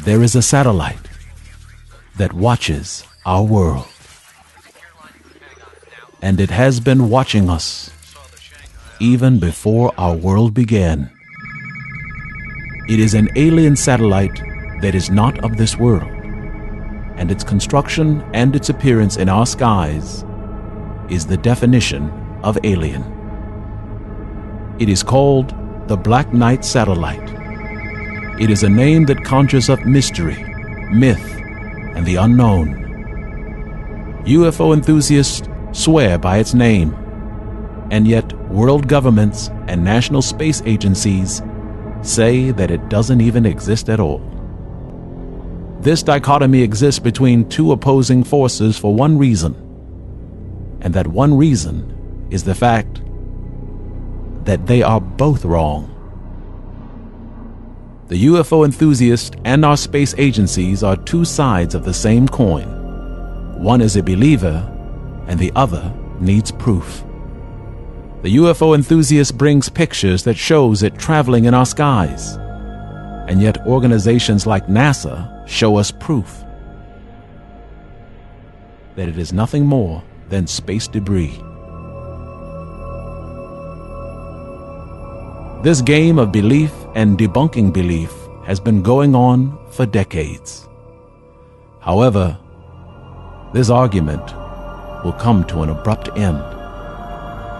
There is a satellite that watches our world. And it has been watching us even before our world began. It is an alien satellite that is not of this world, and its construction and its appearance in our skies is the definition of alien. It is called the Black Knight Satellite. It is a name that conjures up mystery, myth, and the unknown. UFO enthusiasts swear by its name, and yet world governments and national space agencies say that it doesn't even exist at all. This dichotomy exists between two opposing forces for one reason, and that one reason is the fact that they are both wrong. The UFO enthusiasts and our space agencies are two sides of the same coin. One is a believer, and the other needs proof. The UFO enthusiast brings pictures that shows it traveling in our skies, and yet organizations like NASA show us proof that it is nothing more than space debris. This game of belief and debunking belief has been going on for decades. However, this argument will come to an abrupt end,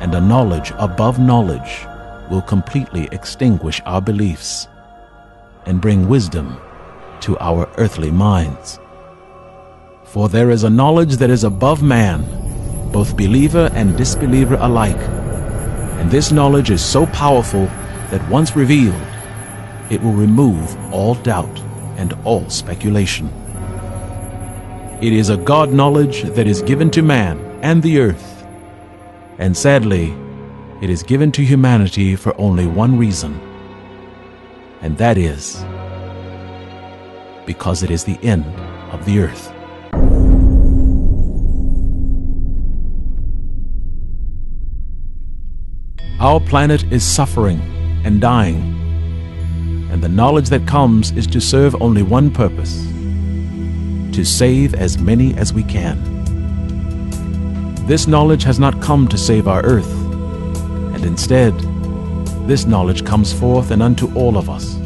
and a knowledge above knowledge will completely extinguish our beliefs and bring wisdom to our earthly minds. For there is a knowledge that is above man, both believer and disbeliever alike, and this knowledge is so powerful that once revealed, it will remove all doubt and all speculation. It is a God knowledge that is given to man and the earth, and sadly, it is given to humanity for only one reason, and that is because it is the end of the earth. Our planet is suffering and dying, and the knowledge that comes is to serve only one purpose: to save as many as we can. This knowledge has not come to save our earth, and instead, this knowledge comes forth and unto all of us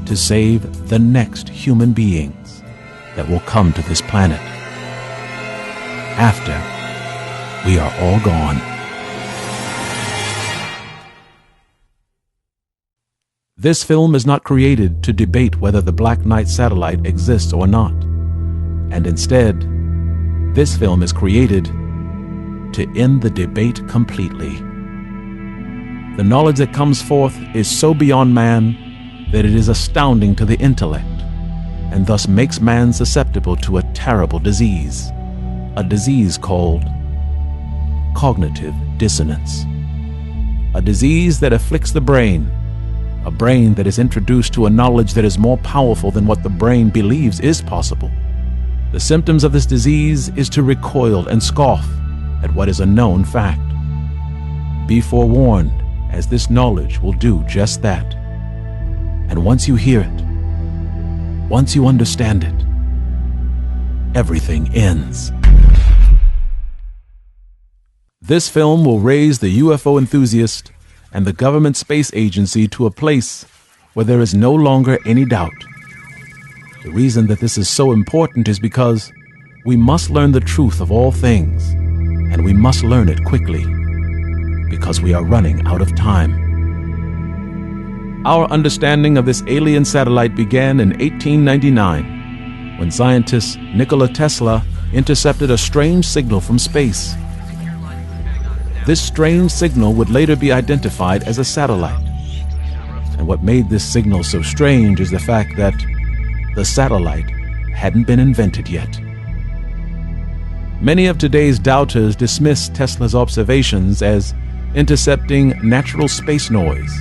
to save the next human beings that will come to this planet after we are all gone. This film is not created to debate whether the Black Knight satellite exists or not, and instead, this film is created to end the debate completely. The knowledge that comes forth is so beyond man that it is astounding to the intellect, and thus makes man susceptible to a terrible disease, a disease called cognitive dissonance, a disease that afflicts the brain, a brain that is introduced to a knowledge that is more powerful than what the brain believes is possible. The symptoms of this disease is to recoil and scoff at what is a known fact. Be forewarned, as this knowledge will do just that. And once you hear it, once you understand it, everything ends. This film will raise the UFO enthusiast and the government space agency to a place where there is no longer any doubt. The reason that this is so important is because we must learn the truth of all things, and we must learn it quickly, because we are running out of time. Our understanding of this alien satellite began in 1899, when scientist Nikola Tesla intercepted a strange signal from space. This strange signal would later be identified as a satellite. And what made this signal so strange is the fact that the satellite hadn't been invented yet. Many of today's doubters dismiss Tesla's observations as intercepting natural space noise.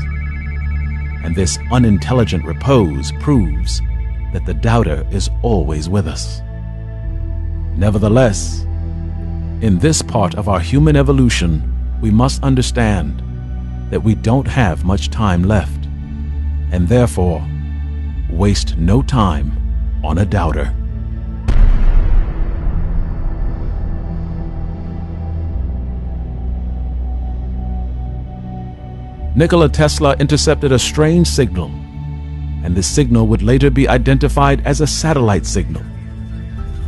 And this unintelligent repose proves that the doubter is always with us. Nevertheless, in this part of our human evolution, we must understand that we don't have much time left, and therefore waste no time on a doubter. Nikola Tesla intercepted a strange signal, and this signal would later be identified as a satellite signal.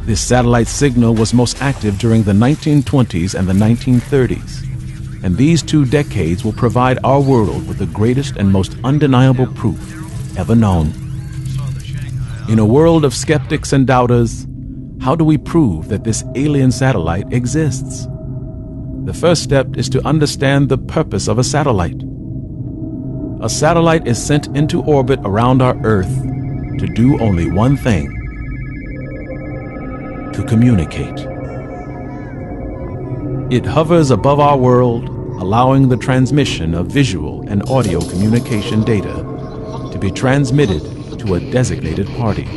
This satellite signal was most active during the 1920s and the 1930s, and these 2 decades will provide our world with the greatest and most undeniable proof ever known. In a world of skeptics and doubters, how do we prove that this alien satellite exists? The first step is to understand the purpose of a satellite. A satellite is sent into orbit around our Earth to do only one thing: to communicate. It hovers above our world, allowing the transmission of visual and audio communication data to be transmitted to a designated party.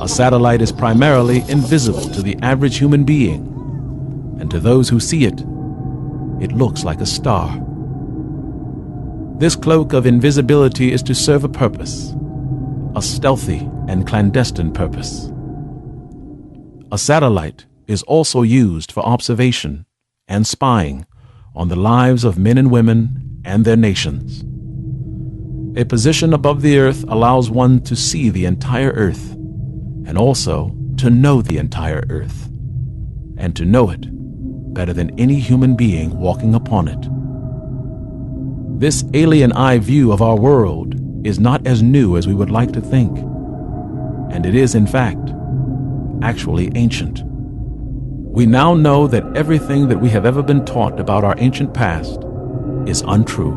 A satellite is primarily invisible to the average human being, and to those who see it, it looks like a star. This cloak of invisibility is to serve a purpose, a stealthy and clandestine purpose. A satellite is also used for observation and spying on the lives of men and women and their nations. A position above the Earth allows one to see the entire Earth, and also to know the entire Earth, and to know it better than any human being walking upon it. This alien eye view of our world is not as new as we would like to think, and it is, in fact, actually ancient. We now know that everything that we have ever been taught about our ancient past is untrue.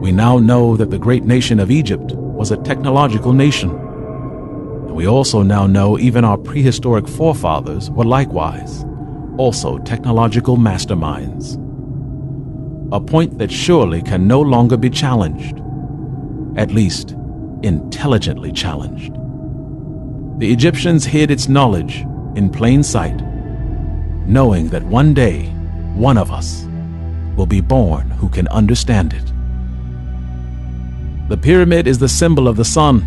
We now know that the great nation of Egypt was a technological nation, and we also now know even our prehistoric forefathers were likewise also technological masterminds. A point that surely can no longer be challenged, at least intelligently challenged. The Egyptians hid its knowledge in plain sight, knowing that one day one of us will be born who can understand it. The pyramid is the symbol of the sun,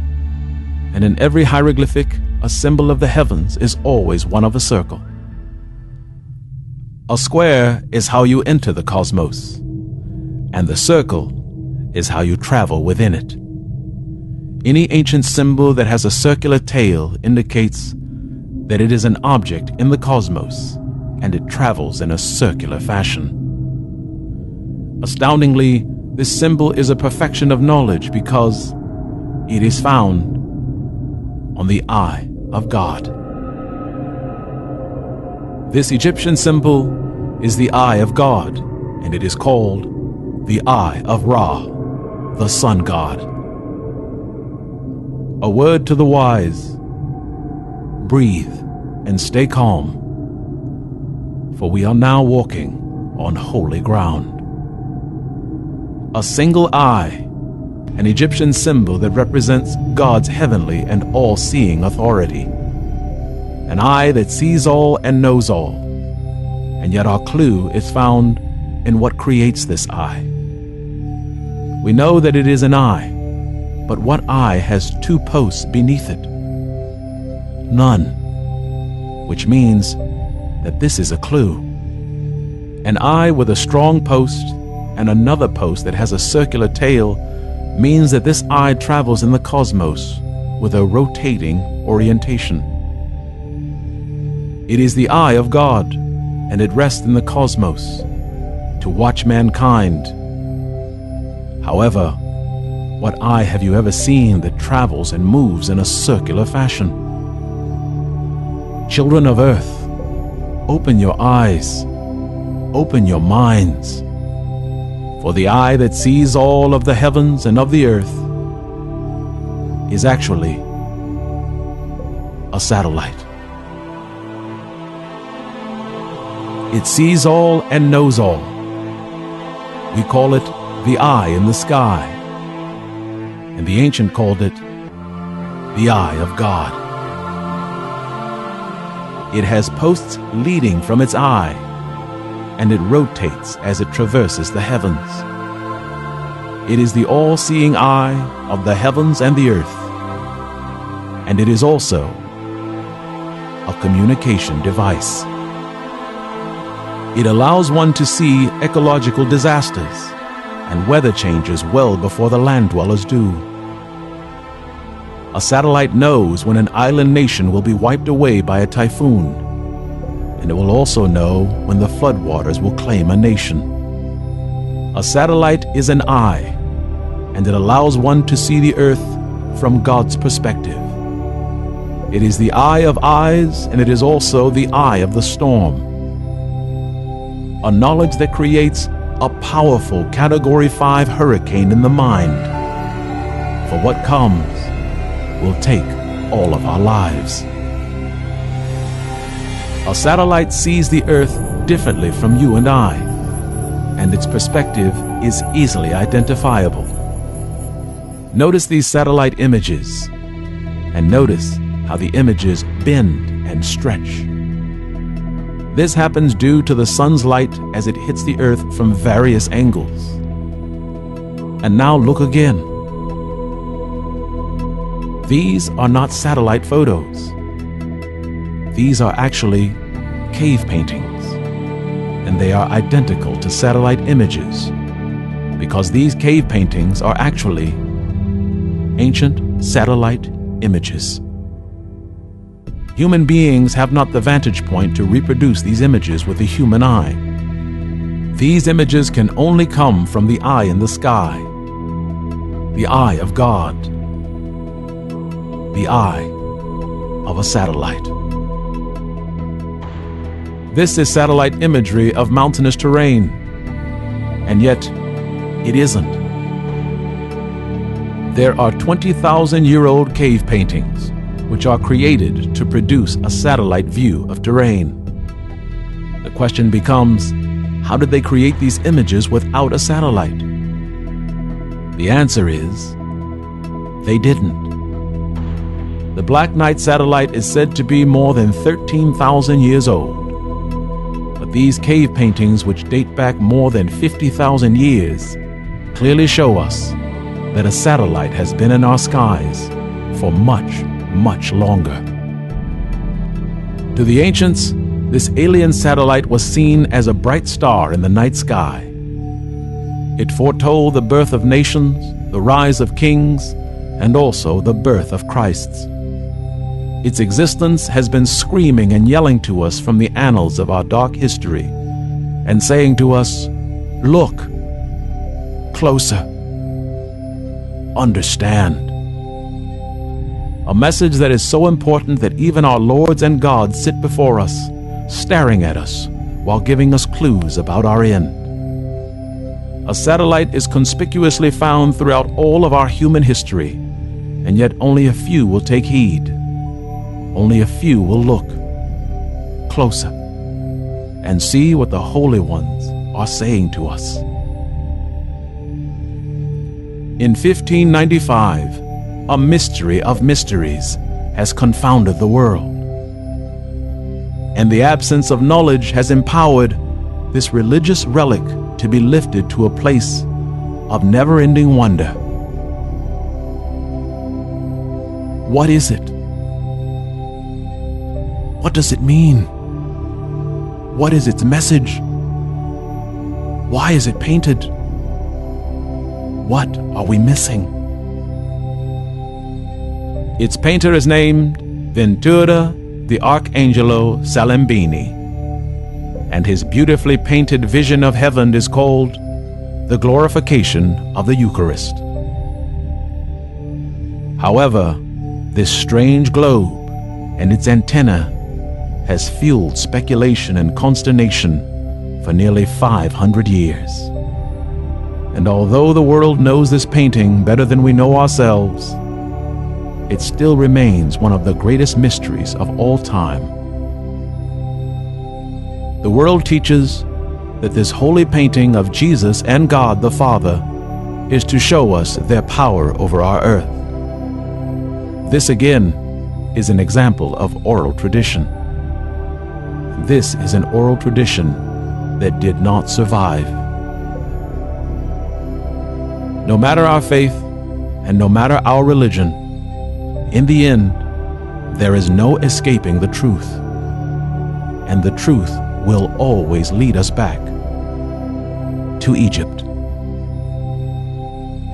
and in every hieroglyphic, a symbol of the heavens is always one of a circle. A square is how you enter the cosmos, and the circle is how you travel within it. Any ancient symbol that has a circular tail indicates that it is an object in the cosmos, and it travels in a circular fashion. Astoundingly, this symbol is a perfection of knowledge because it is found on the eye of God. This Egyptian symbol is the eye of God, and it is called the Eye of Ra, the sun god. A word to the wise: breathe and stay calm, for we are now walking on holy ground. A single eye, an Egyptian symbol that represents God's heavenly and all-seeing authority. An eye that sees all and knows all, and yet our clue is found in what creates this eye. We know that it is an eye, but what eye has 2 posts beneath it? None, which means that this is a clue. An eye with a strong post and another post that has a circular tail means that this eye travels in the cosmos with a rotating orientation. It is the eye of God, and it rests in the cosmos to watch mankind. However, what eye have you ever seen that travels and moves in a circular fashion? Children of Earth, open your eyes, open your minds, for the eye that sees all of the heavens and of the earth is actually a satellite. It sees all and knows all. We call it the eye in the sky, and the ancient called it the eye of God. It has posts leading from its eye, and it rotates as it traverses the heavens. It is the all-seeing eye of the heavens and the earth. and it is also a communication device. It allows one to see ecological disasters and weather changes well before the land dwellers do. A satellite knows when an island nation will be wiped away by a typhoon, and it will also know when the floodwaters will claim a nation. A satellite is an eye, and it allows one to see the earth from God's perspective. It is the eye of eyes, and it is also the eye of the storm. A knowledge that creates a powerful Category 5 hurricane in the mind. For what comes will take all of our lives. A satellite sees the earth differently from you and I, and its perspective is easily identifiable. Notice these satellite images, and notice how the images bend and stretch. This happens due to the sun's light as it hits the earth from various angles. And now look again. These are not satellite photos. These are actually cave paintings, and they are identical to satellite images because these cave paintings are actually ancient satellite images. Human beings have not the vantage point to reproduce these images with the human eye. These images can only come from the eye in the sky, the eye of God, the eye of a satellite. This is satellite imagery of mountainous terrain, and yet it isn't. There are 20,000-year-old cave paintings which are created to produce a satellite view of terrain. The question becomes, how did they create these images without a satellite? The answer is, they didn't. The Black Knight satellite is said to be more than 13,000 years old. But these cave paintings, which date back more than 50,000 years, clearly show us that a satellite has been in our skies for much, much longer. To the ancients, this alien satellite was seen as a bright star in the night sky. It foretold the birth of nations, the rise of kings, and also the birth of Christs. Its existence has been screaming and yelling to us from the annals of our dark history, and saying to us, look, closer, understand. A message that is so important that even our lords and gods sit before us, staring at us while giving us clues about our end. A satellite is conspicuously found throughout all of our human history, and yet only a few will take heed. Only a few will look closer and see what the holy ones are saying to us. In 1595, a mystery of mysteries has confounded the world, and the absence of knowledge has empowered this religious relic to be lifted to a place of never-ending wonder. What is it? What does it mean? What is its message? Why is it painted? What are we missing? Its painter is named Ventura the Arcangelo Salimbeni, and his beautifully painted vision of heaven is called The Glorification of the Eucharist. However, this strange globe and its antenna has fueled speculation and consternation for nearly 500 years. And although the world knows this painting better than we know ourselves, it still remains one of the greatest mysteries of all time. The world teaches that this holy painting of Jesus and God the Father is to show us their power over our earth. This again is an example of oral tradition. This is an oral tradition that did not survive. No matter our faith and no matter our religion, in the end, There is no escaping the truth, and the truth will always lead us back to Egypt.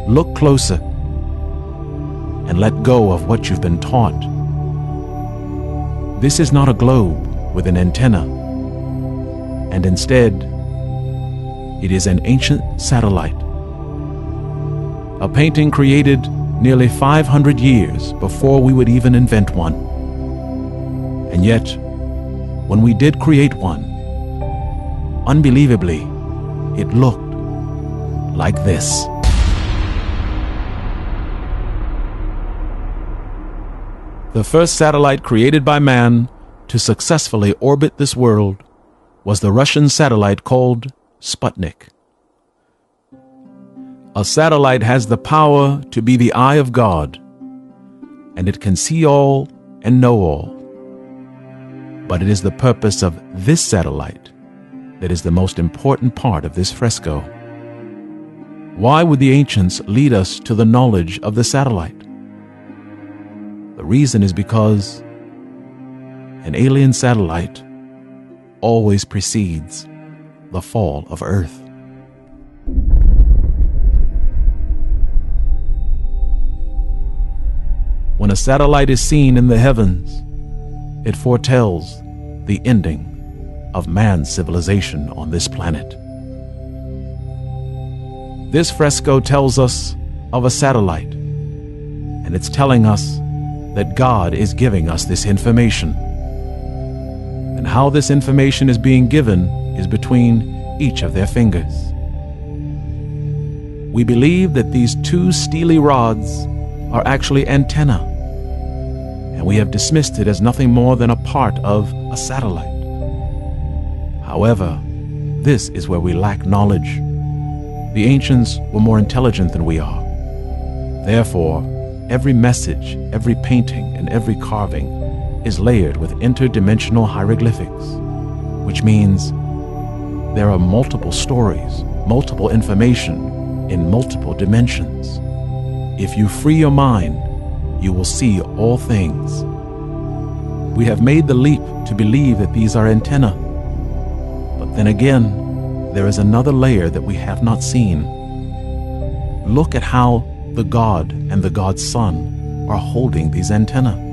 Look closer and let go of what you've been taught. This is not a globe with an antenna, and instead, it is an ancient satellite. A painting created nearly 500 years before we would even invent one. And yet, when we did create one, unbelievably, it looked like this. The first satellite created by man to successfully orbit this world was the Russian satellite called Sputnik. A satellite has the power to be the eye of God, and it can see all and know all. But it is the purpose of this satellite that is the most important part of this fresco. Why would the ancients lead us to the knowledge of the satellite? The reason is because an alien satellite always precedes the fall of Earth. When a satellite is seen in the heavens, it foretells the ending of man's civilization on this planet. This fresco tells us of a satellite, and it's telling us that God is giving us this information. And how this information is being given is between each of their fingers. We believe that these two steely rods are actually antennae, and we have dismissed it as nothing more than a part of a satellite. However, this is where we lack knowledge. The ancients were more intelligent than we are. Therefore, every message, every painting, and every carving is layered with interdimensional hieroglyphics, which means there are multiple stories, multiple information in multiple dimensions. If you free your mind, you will see all things. We have made the leap to believe that these are antennae. But then again, there is another layer that we have not seen. Look at how the God and the God's Son are holding these antennae.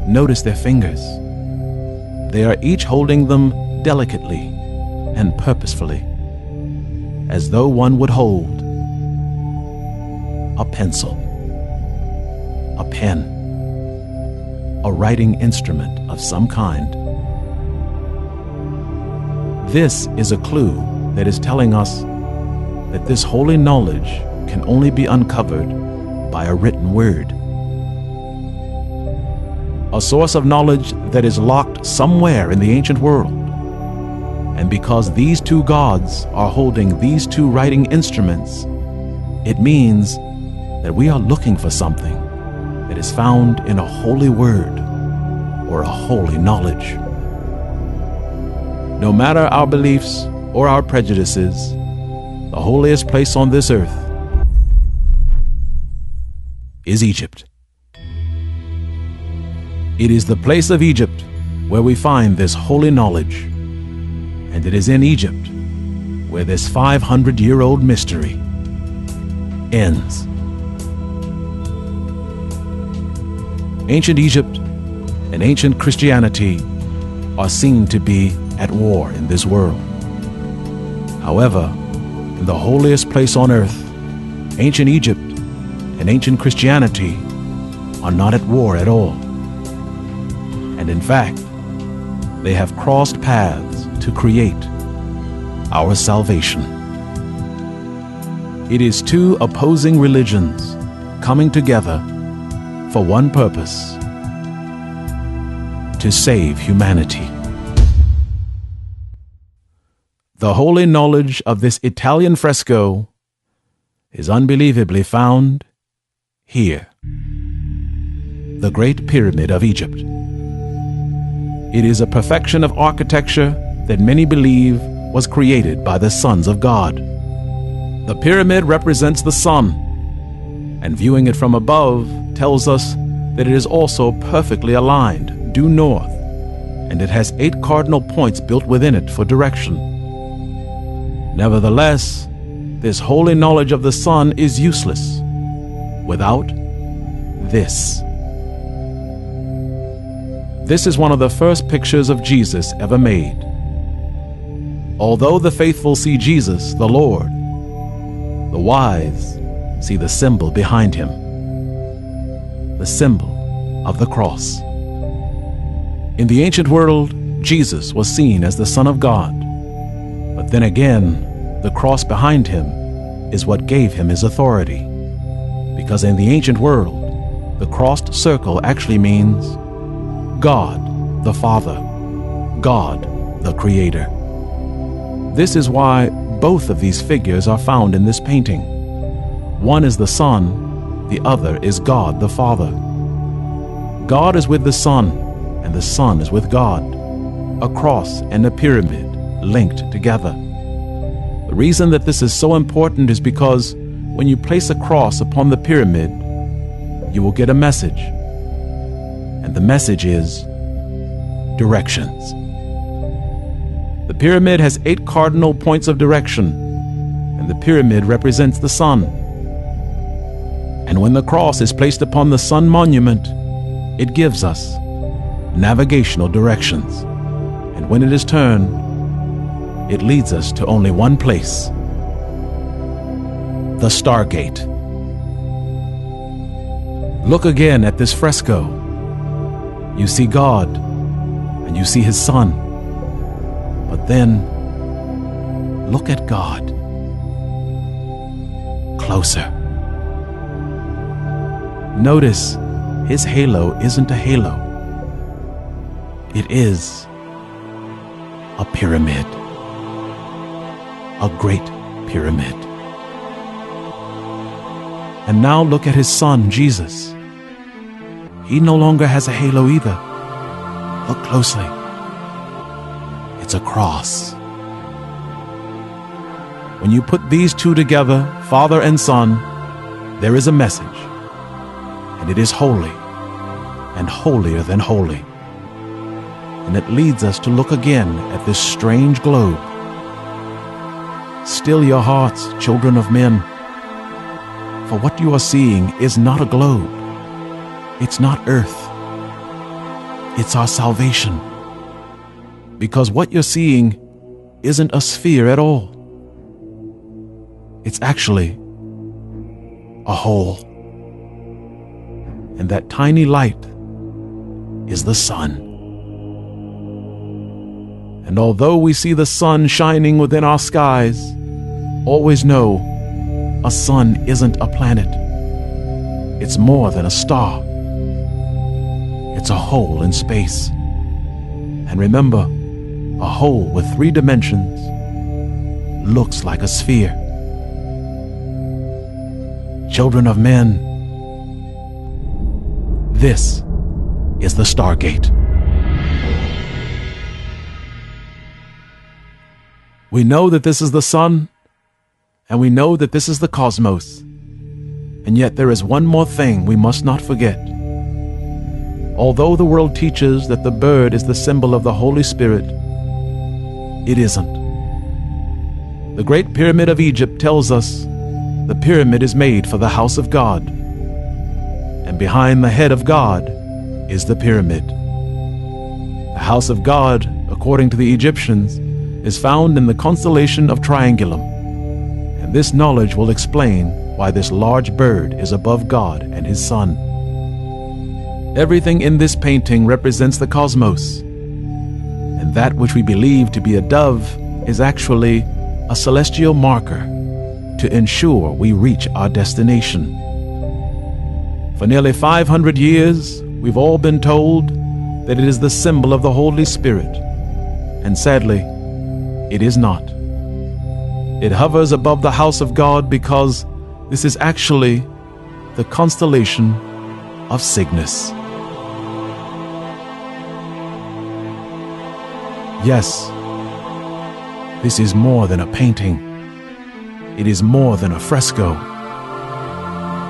Notice their fingers. They are each holding them delicately and purposefully, as though one would hold a pencil, a pen, a writing instrument of some kind. This is a clue that is telling us that this holy knowledge can only be uncovered by a written word. A source of knowledge that is locked somewhere in the ancient world. And because these two gods are holding these two writing instruments, it means that we are looking for something that is found in a holy word or a holy knowledge. No matter our beliefs or our prejudices, the holiest place on this earth is Egypt. It is the place of Egypt where we find this holy knowledge, and it is in Egypt where this 500-year-old mystery ends. Ancient Egypt and ancient Christianity are seen to be at war in this world. However, in the holiest place on earth, ancient Egypt and ancient Christianity are not at war at all. And in fact, they have crossed paths to create our salvation. It is two opposing religions coming together for one purpose: to save humanity. The holy knowledge of this Italian fresco is unbelievably found here, the Great Pyramid of Egypt. It is a perfection of architecture that many believe was created by the sons of God. The pyramid represents the sun, and viewing it from above tells us that it is also perfectly aligned, due north, and it has 8 cardinal points built within it for direction. Nevertheless, this holy knowledge of the sun is useless without this. This is one of the first pictures of Jesus ever made. Although the faithful see Jesus, the Lord, the wise see the symbol behind him, the symbol of the cross. In the ancient world, Jesus was seen as the Son of God, but then again, the cross behind him is what gave him his authority, because in the ancient world, the crossed circle actually means God the Father, God the Creator. This is why both of these figures are found in this painting. One is the Son, the other is God the Father. God is with the Son, and the Son is with God. A cross and a pyramid linked together. The reason that this is so important is because when you place a cross upon the pyramid, you will get a message. And the message is directions. The pyramid has 8 cardinal points of direction, and the pyramid represents the sun. And when the cross is placed upon the sun monument, it gives us navigational directions. And when it is turned, it leads us to only one place: the stargate. Look again at this fresco. You see God, and you see his Son. But then, look at God closer. Notice his halo isn't a halo. It is a pyramid. A great pyramid. And now look at his Son, Jesus. He no longer has a halo either. Look closely. It's a cross. When you put these two together, Father and Son, there is a message. And it is holy, and holier than holy. And it leads us to look again at this strange globe. Still your hearts, children of men, for what you are seeing is not a globe. It's not earth. It's our salvation. Because what you're seeing isn't a sphere at all. It's actually a hole. And that tiny light is the sun. And although we see the sun shining within our skies, always know a sun isn't a planet. It's more than a star. It's a hole in space. And remember, a hole with 3 dimensions looks like a sphere. Children of men, this is the Stargate. We know that this is the sun, and we know that this is the cosmos. And yet there is one more thing we must not forget. Although the world teaches that the bird is the symbol of the Holy Spirit, it isn't. The Great Pyramid of Egypt tells us the pyramid is made for the house of God, and behind the head of God is the pyramid. The house of God, according to the Egyptians, is found in the constellation of Triangulum, and this knowledge will explain why this large bird is above God and his Son. Everything in this painting represents the cosmos, and that which we believe to be a dove is actually a celestial marker to ensure we reach our destination. For nearly 500 years, we've all been told that it is the symbol of the Holy Spirit, and sadly, it is not. It hovers above the house of God because this is actually the constellation of Cygnus. Yes, this is more than a painting. It is more than a fresco.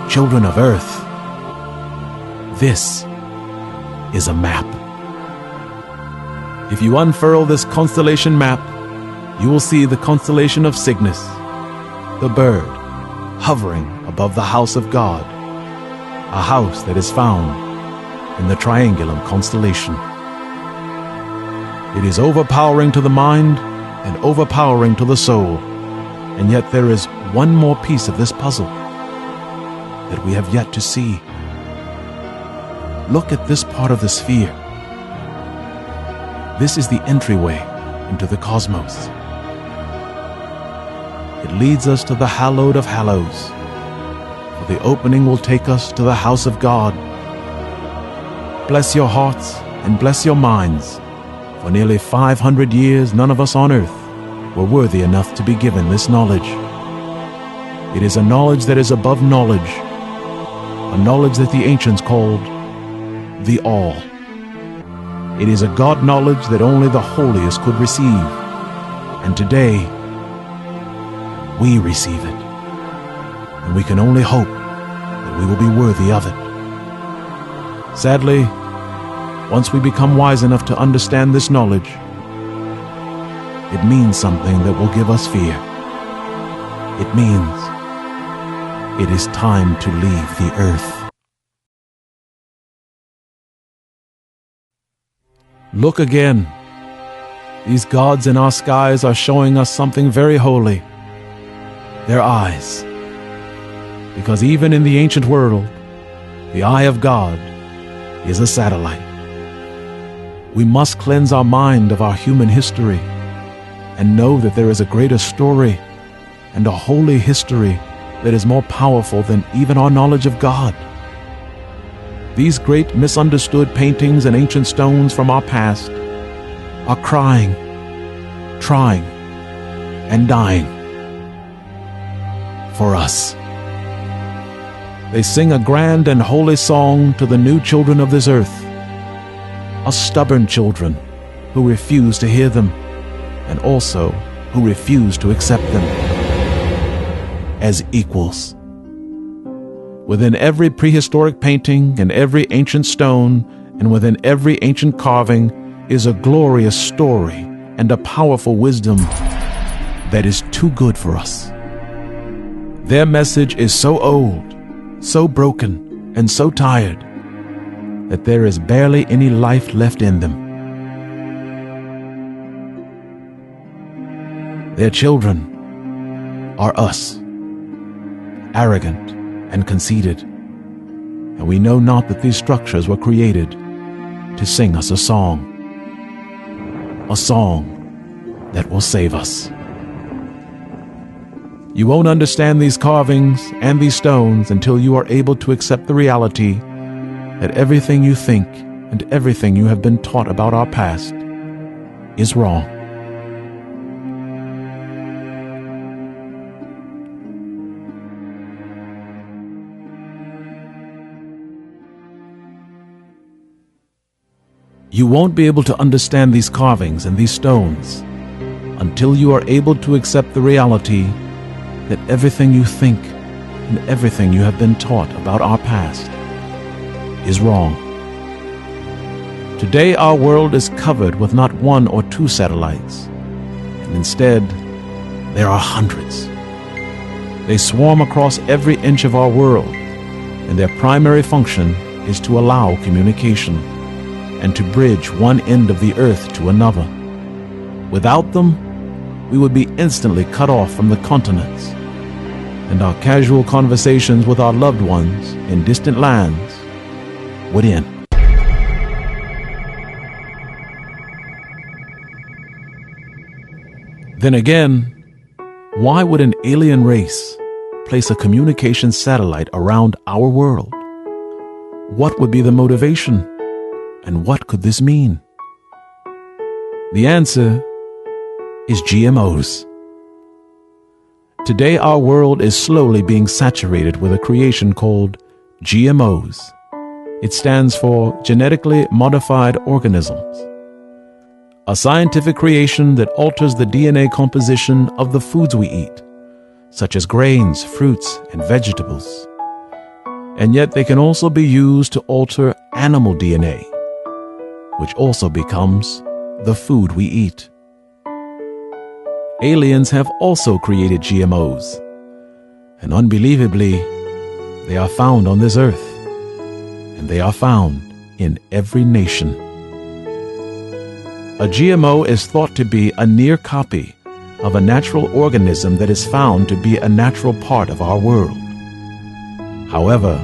Children of Earth, This is a map. If you unfurl this constellation map, you will see the constellation of Cygnus, the bird hovering above the house of God, a house that is found in the Triangulum constellation. It is overpowering to the mind and overpowering to the soul, and yet there is one more piece of this puzzle that we have yet to see. Look at this part of the sphere. This is the entryway into the cosmos. It leads us to the hallowed of hallows, for the opening will take us to the house of God. Bless your hearts and bless your minds. For nearly 500 years, none of us on earth were worthy enough to be given this knowledge. It is a knowledge that is above knowledge, a knowledge that the ancients called the All. It is a God knowledge that only the holiest could receive, and today we receive it, and we can only hope that we will be worthy of it. Sadly, once we become wise enough to understand this knowledge, it means something that will give us fear. It means it is time to leave the earth. Look again. These gods in our skies are showing us something very holy. Their eyes. Because even in the ancient world, the eye of God is a satellite. We must cleanse our mind of our human history and know that there is a greater story and a holy history that is more powerful than even our knowledge of God. These great misunderstood paintings and ancient stones from our past are crying, trying, and dying for us. They sing a grand and holy song to the new children of this earth, a stubborn children who refuse to hear them, and also who refuse to accept them as equals. Within every prehistoric painting and every ancient stone and within every ancient carving is a glorious story and a powerful wisdom that is too good for us. Their message is so old, so broken, and so tired that there is barely any life left in them. Their children are us, arrogant and conceited, and we know not that these structures were created to sing us a song that will save us. You won't understand these carvings and these stones until you are able to accept the reality that everything you think and everything you have been taught about our past is wrong. You won't be able to understand these carvings and these stones until you are able to accept the reality that everything you think and everything you have been taught about our past is wrong. Today our world is covered with not one or two satellites, and instead there are hundreds. They swarm across every inch of our world, and their primary function is to allow communication and to bridge one end of the earth to another. Without them, we would be instantly cut off from the continents, and our casual conversations with our loved ones in distant lands would end. Then again, why would an alien race place a communication satellite around our world? What would be the motivation? And what could this mean? The answer is GMOs. Today our world is slowly being saturated with a creation called GMOs. It stands for Genetically Modified Organisms, a scientific creation that alters the DNA composition of the foods we eat, such as grains, fruits, and vegetables. And yet they can also be used to alter animal DNA, which also becomes the food we eat. Aliens have also created GMOs, and unbelievably, they are found on this earth, and they are found in every nation. A GMO is thought to be a near copy of a natural organism that is found to be a natural part of our world. However,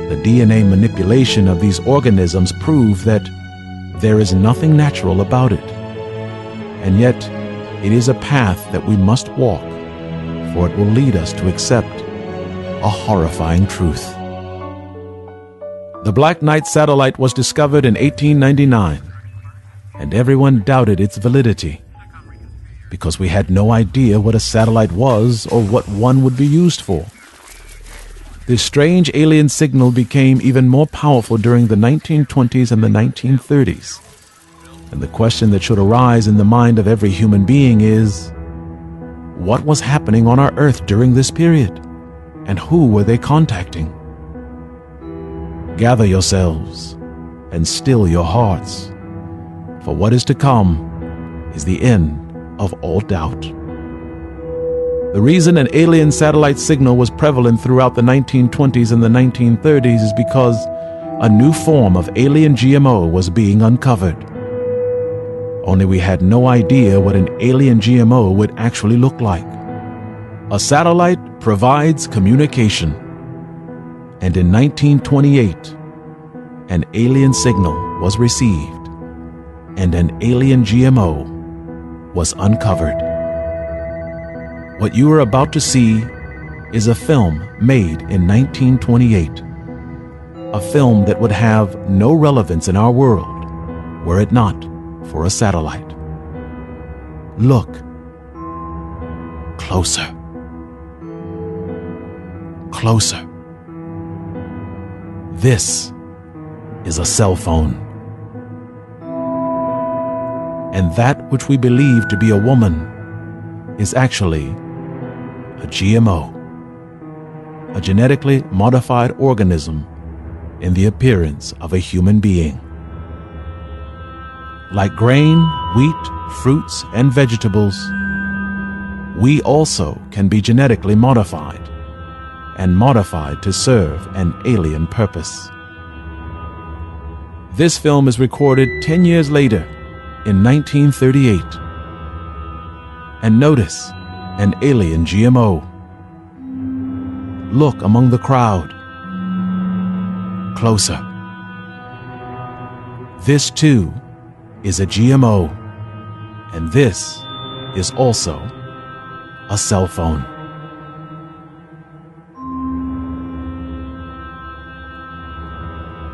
the DNA manipulation of these organisms prove that there is nothing natural about it, and yet it is a path that we must walk, for it will lead us to accept a horrifying truth. The Black Knight satellite was discovered in 1899, and everyone doubted its validity because we had no idea what a satellite was or what one would be used for. This strange alien signal became even more powerful during the 1920s and the 1930s. And the question that should arise in the mind of every human being is, what was happening on our Earth during this period? And who were they contacting? Gather yourselves and still your hearts, for what is to come is the end of all doubt. The reason an alien satellite signal was prevalent throughout the 1920s and the 1930s is because a new form of alien GMO was being uncovered. Only we had no idea what an alien GMO would actually look like. A satellite provides communication, and in 1928, an alien signal was received, and an alien GMO was uncovered. What you are about to see is a film made in 1928, a film that would have no relevance in our world were it not for a satellite. Look closer. Closer. This is a cell phone. And that which we believe to be a woman is actually a GMO, a genetically modified organism in the appearance of a human being. Like grain, wheat, fruits, and vegetables, we also can be genetically modified and modified to serve an alien purpose. This film is recorded 10 years later in 1938. And notice an alien GMO. Look among the crowd. Closer. This too is a GMO, and this is also a cell phone.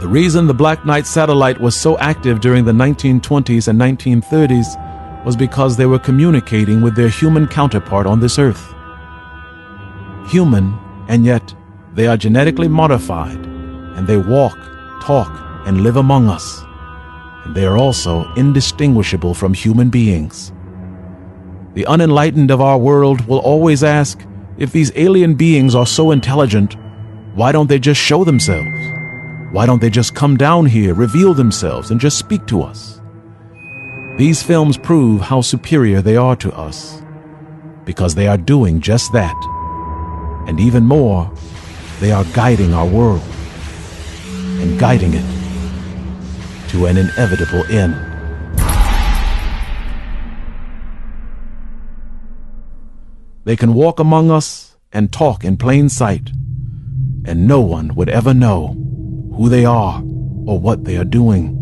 The reason the Black Knight satellite was so active during the 1920s and 1930s was because they were communicating with their human counterpart on this earth. Human, and yet they are genetically modified, and they walk, talk, and live among us. And they are also indistinguishable from human beings. The unenlightened of our world will always ask, if these alien beings are so intelligent, why don't they just show themselves? Why don't they just come down here, reveal themselves, and just speak to us? These films prove how superior they are to us, because they are doing just that. And even more, they are guiding our world, and guiding it to an inevitable end. They can walk among us and talk in plain sight, and no one would ever know who they are or what they are doing.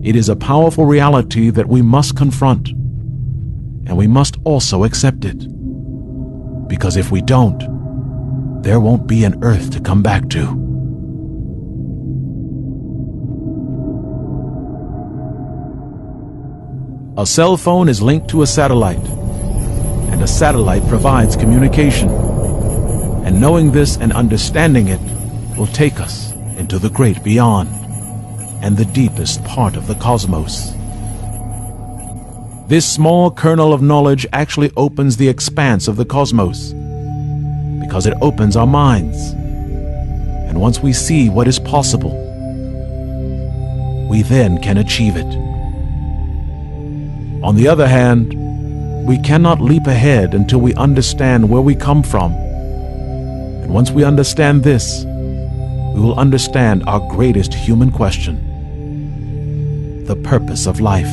It is a powerful reality that we must confront, and we must also accept it. Because if we don't, there won't be an earth to come back to. A cell phone is linked to a satellite, and a satellite provides communication. And knowing this and understanding it will take us into the great beyond and the deepest part of the cosmos. This small kernel of knowledge actually opens the expanse of the cosmos, because it opens our minds, And once we see what is possible, we then can achieve it. On the other hand, we cannot leap ahead until we understand where we come from. And once we understand this, we will understand our greatest human question: the purpose of life.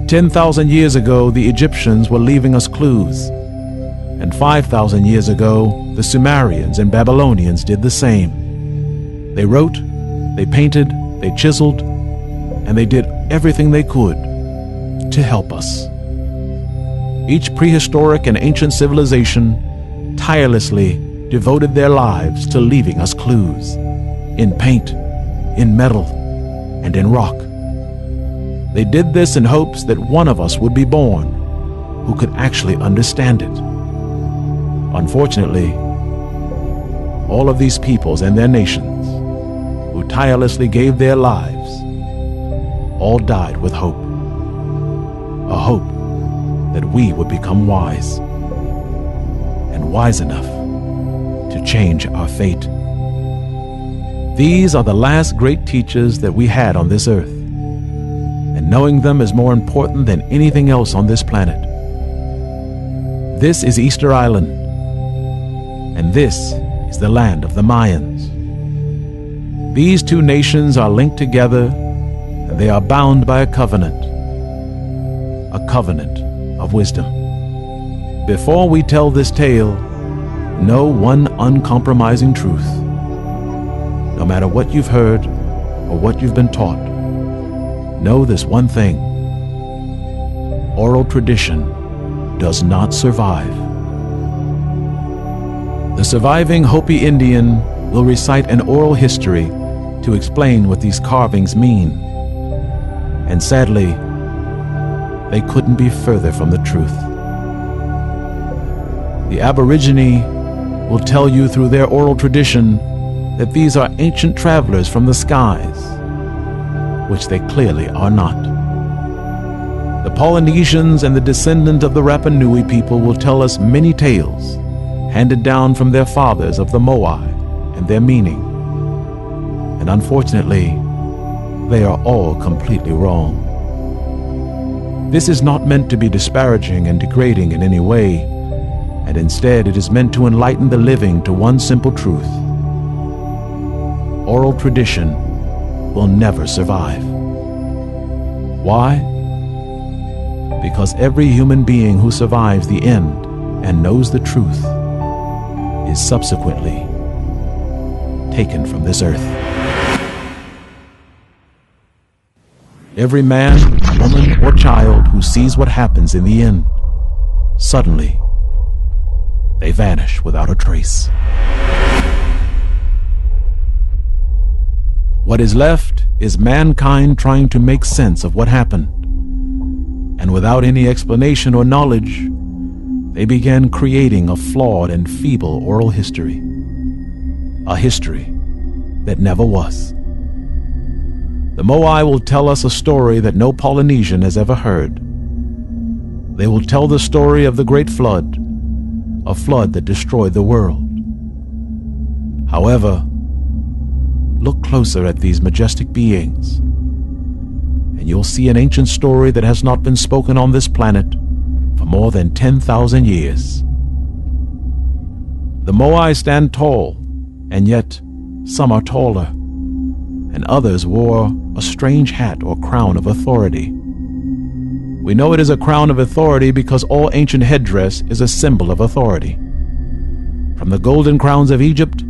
10,000 years ago, the Egyptians were leaving us clues. And 5,000 years ago, the Sumerians and Babylonians did the same. They wrote, they painted, they chiseled, and they did everything they could to help us. Each prehistoric and ancient civilization tirelessly devoted their lives to leaving us clues in paint, in metal, and in rock. They did this in hopes that one of us would be born who could actually understand it. Unfortunately, all of these peoples and their nations who tirelessly gave their lives all died with hope. A hope that we would become wise, and wise enough to change our fate. These are the last great teachers that we had on this earth, and knowing them is more important than anything else on this planet. This is Easter Island, and this is the land of the Mayans. These two nations are linked together, and they are bound by a covenant of wisdom. Before we tell this tale, know one uncompromising truth. No matter what you've heard or what you've been taught, know this one thing: oral tradition does not survive. The surviving Hopi Indian will recite an oral history to explain what these carvings mean. And sadly, they couldn't be further from the truth. The Aborigine will tell you through their oral tradition that these are ancient travelers from the skies, which they clearly are not. The Polynesians and the descendant of the Rapa Nui people will tell us many tales handed down from their fathers of the moai and their meaning. And unfortunately, they are all completely wrong. This is not meant to be disparaging and degrading in any way, and instead it is meant to enlighten the living to one simple truth: oral tradition will never survive. Why? Because every human being who survives the end and knows the truth is subsequently taken from this earth. Every man, woman, or child who sees what happens in the end, suddenly they vanish without a trace. What is left is mankind trying to make sense of what happened. And without any explanation or knowledge, they began creating a flawed and feeble oral history. A history that never was. The moai will tell us a story that no Polynesian has ever heard. They will tell the story of the Great Flood, a flood that destroyed the world. However, look closer at these majestic beings, and you'll see an ancient story that has not been spoken on this planet for more than 10,000 years. The moai stand tall, and yet some are taller, and others wore a strange hat or crown of authority. We know it is a crown of authority because all ancient headdress is a symbol of authority. From the golden crowns of Egypt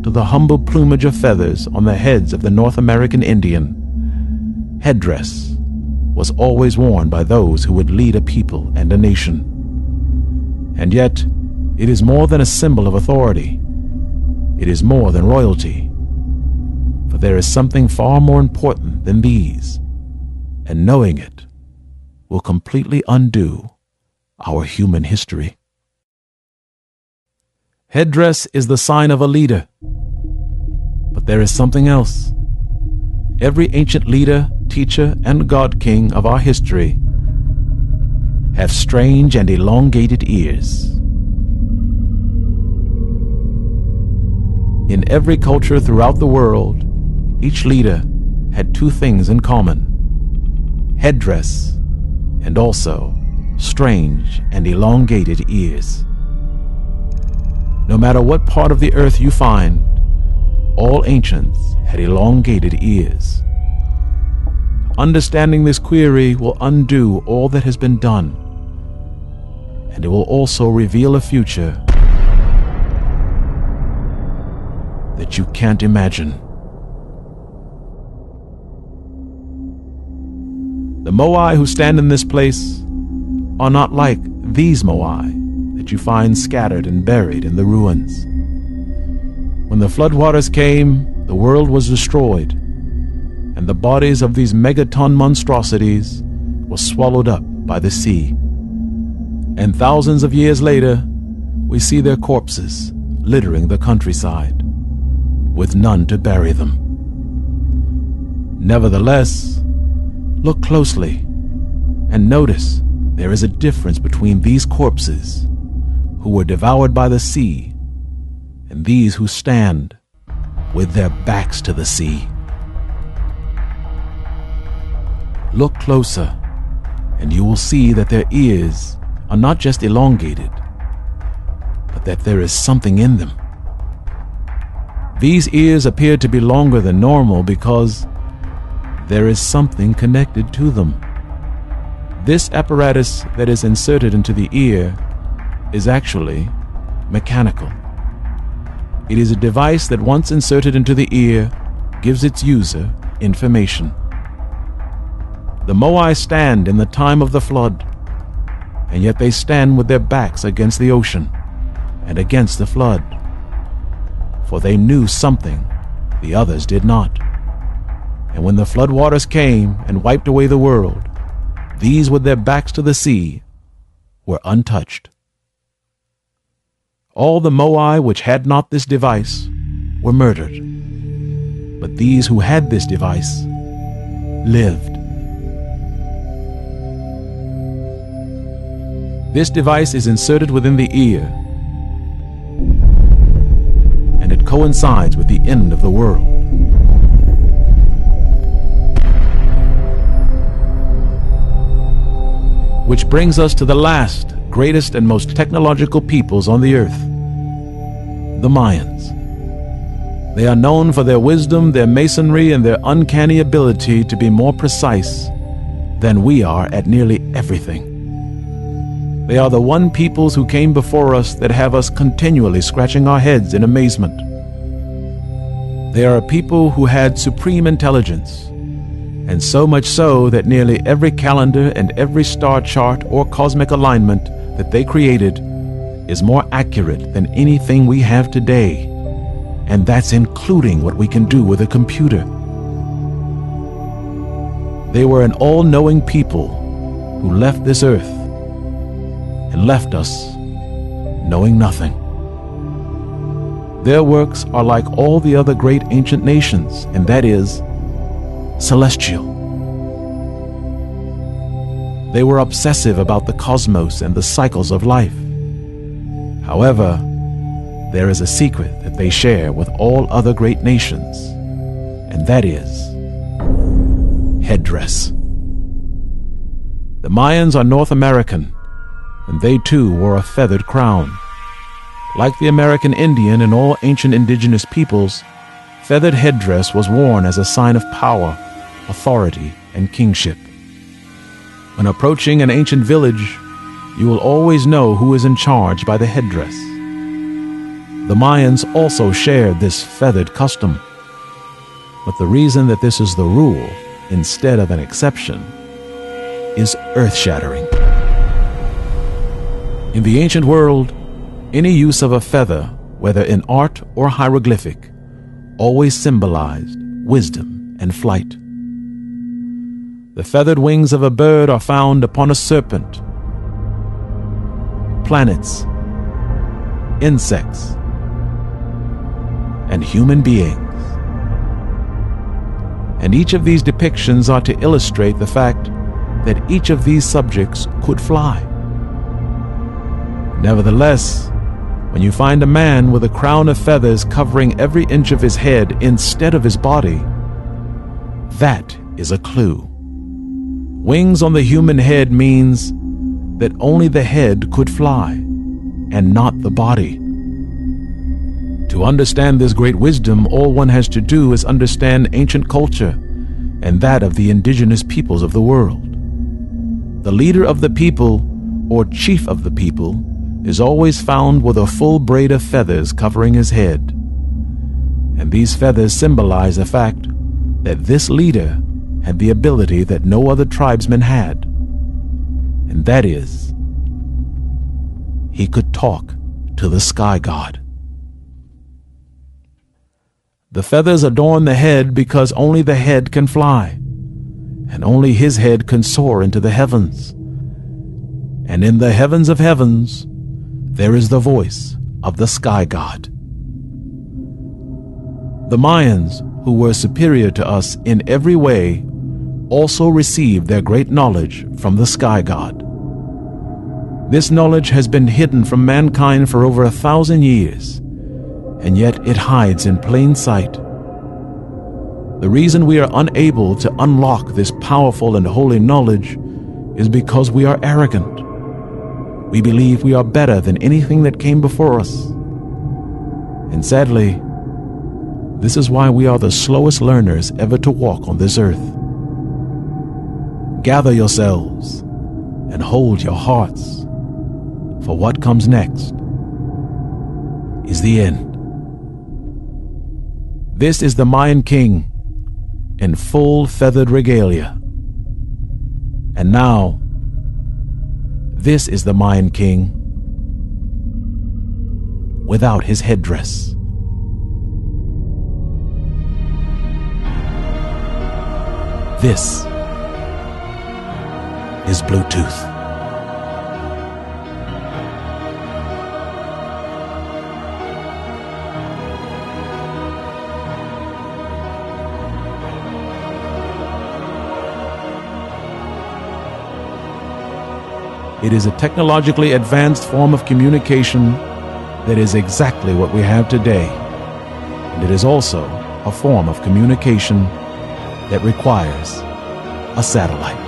to the humble plumage of feathers on the heads of the North American Indian, headdress was always worn by those who would lead a people and a nation. And yet, it is more than a symbol of authority. It is more than royalty. For there is something far more important than these, and knowing it will completely undo our human history. Headdress is the sign of a leader, but there is something else. Every ancient leader, teacher, and god king of our history have strange and elongated ears. In every culture throughout the world, each leader had two things in common: headdress and also strange and elongated ears. No matter what part of the earth you find, all ancients had elongated ears. Understanding this query will undo all that has been done, and it will also reveal a future that you can't imagine. The moai who stand in this place are not like these moai that you find scattered and buried in the ruins. When the floodwaters came, the world was destroyed, and the bodies of these megaton monstrosities were swallowed up by the sea. And thousands of years later, we see their corpses littering the countryside, with none to bury them. Nevertheless, look closely and notice there is a difference between these corpses who were devoured by the sea and these who stand with their backs to the sea. Look closer and you will see that their ears are not just elongated, but that there is something in them. These ears appear to be longer than normal because there is something connected to them. This apparatus that is inserted into the ear is actually mechanical. It is a device that once inserted into the ear gives its user information. The moai stand in the time of the flood, and yet they stand with their backs against the ocean and against the flood, for they knew something the others did not. And when the floodwaters came and wiped away the world, these with their backs to the sea were untouched. All the moai which had not this device were murdered, but these who had this device lived. This device is inserted within the ear, and it coincides with the end of the world. Which brings us to the last, greatest, and most technological peoples on the earth, the Mayans. They are known for their wisdom, their masonry, and their uncanny ability to be more precise than we are at nearly everything. They are the one peoples who came before us that have us continually scratching our heads in amazement. They are a people who had supreme intelligence, and so much so that nearly every calendar and every star chart or cosmic alignment that they created is more accurate than anything we have today, and that's including what we can do with a computer. They were an all-knowing people who left this earth and left us knowing nothing. Their works are like all the other great ancient nations, and that is celestial. They were obsessive about the cosmos and the cycles of life. However, there is a secret that they share with all other great nations, and that is headdress. The Mayans are North American, and they too wore a feathered crown. Like the American Indian and all ancient indigenous peoples, feathered headdress was worn as a sign of power, authority, and kingship. When approaching an ancient village, you will always know who is in charge by the headdress. The Mayans also shared this feathered custom, but the reason that this is the rule instead of an exception is earth-shattering. In the ancient world, any use of a feather, whether in art or hieroglyphic, always symbolized wisdom and flight. The feathered wings of a bird are found upon a serpent, planets, insects, and human beings. And each of these depictions are to illustrate the fact that each of these subjects could fly. Nevertheless, When you find a man with a crown of feathers covering every inch of his head instead of his body, that is a clue. Wings on the human head means that only the head could fly, and not the body. To understand this great wisdom, all one has to do is understand ancient culture and that of the indigenous peoples of the world. The leader of the people, or chief of the people, is always found with a full braid of feathers covering his head. And these feathers symbolize the fact that this leader had the ability that no other tribesman had. And that is, he could talk to the sky god. The feathers adorn the head because only the head can fly, and only his head can soar into the heavens. And in the heavens of heavens, there is the voice of the sky god. The Mayans, who were superior to us in every way, also received their great knowledge from the sky god. This knowledge has been hidden from mankind for over 1,000 years, and yet it hides in plain sight. The reason we are unable to unlock this powerful and holy knowledge is because we are arrogant. We believe we are better than anything that came before us. And sadly, this is why we are the slowest learners ever to walk on this earth. Gather yourselves and hold your hearts, for what comes next is the end. This is the Mayan king in full feathered regalia. And now, this is the Mayan king without his headdress. This is Bluetooth. It is a technologically advanced form of communication that is exactly what we have today. And it is also a form of communication that requires a satellite,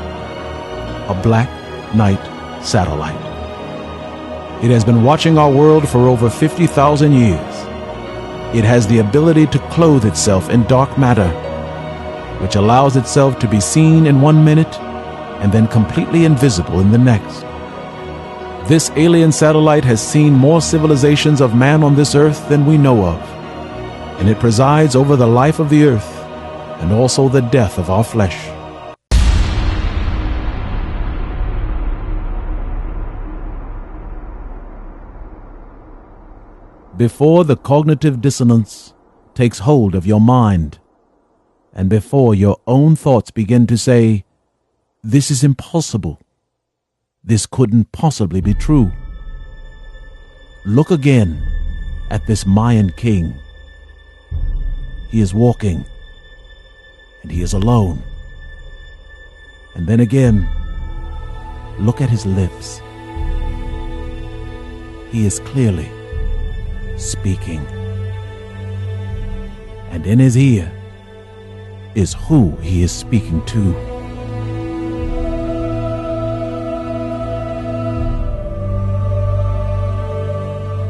a black night satellite. It has been watching our world for over 50,000 years. It has the ability to clothe itself in dark matter, which allows itself to be seen in 1 minute and then completely invisible in the next. This alien satellite has seen more civilizations of man on this earth than we know of, and it presides over the life of the earth and also the death of our flesh. Before the cognitive dissonance takes hold of your mind, and before your own thoughts begin to say, "This is impossible. This couldn't possibly be true," look again at this Mayan king. He is walking, and he is alone. And then again, look at his lips. He is clearly speaking. And in his ear is who he is speaking to.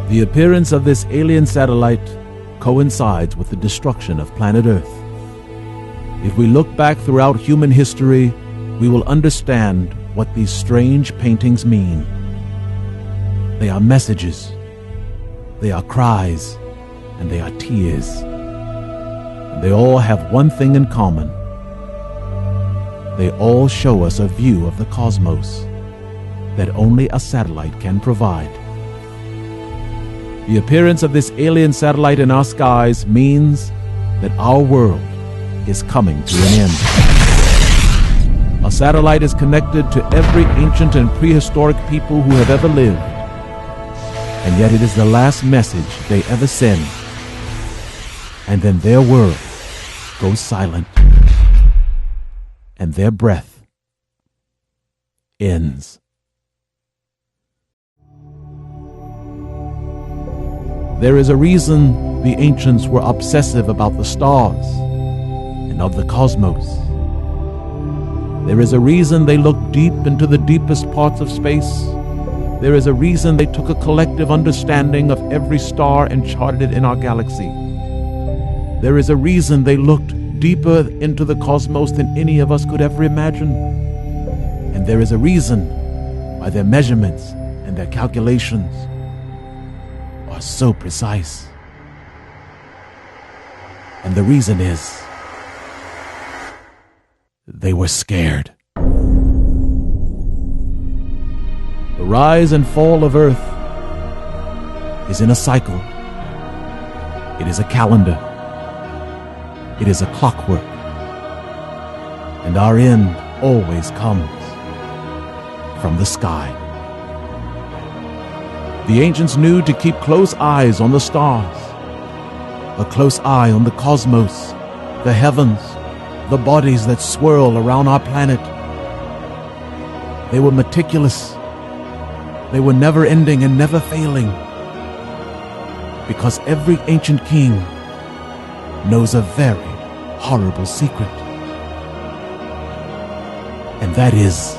The appearance of this alien satellite coincides with the destruction of planet Earth. If we look back throughout human history, we will understand what these strange paintings mean. They are messages, they are cries, and they are tears. And they all have one thing in common. They all show us a view of the cosmos that only a satellite can provide. The appearance of this alien satellite in our skies means that our world is coming to an end. A satellite is connected to every ancient and prehistoric people who have ever lived, and yet it is the last message they ever send. And then their world goes silent, and their breath ends. There is a reason the ancients were obsessive about the stars and of the cosmos. There is a reason they looked deep into the deepest parts of space. There is a reason they took a collective understanding of every star and charted it in our galaxy. There is a reason they looked deeper into the cosmos than any of us could ever imagine. And there is a reason why their measurements and their calculations are so precise. And the reason is they were scared. The rise and fall of Earth is in a cycle. It is a calendar. It is a clockwork. And our end always comes from the sky. The ancients knew to keep close eyes on the stars, a close eye on the cosmos, the heavens, the bodies that swirl around our planet. They were meticulous. They were never ending and never failing, because every ancient king knows a very horrible secret. And that is,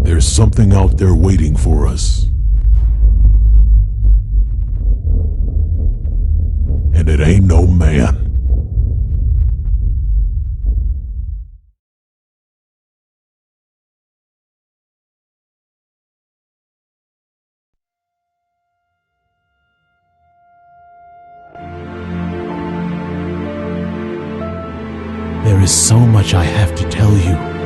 there's something out there waiting for us. And it ain't no man. There is so much I have to tell you.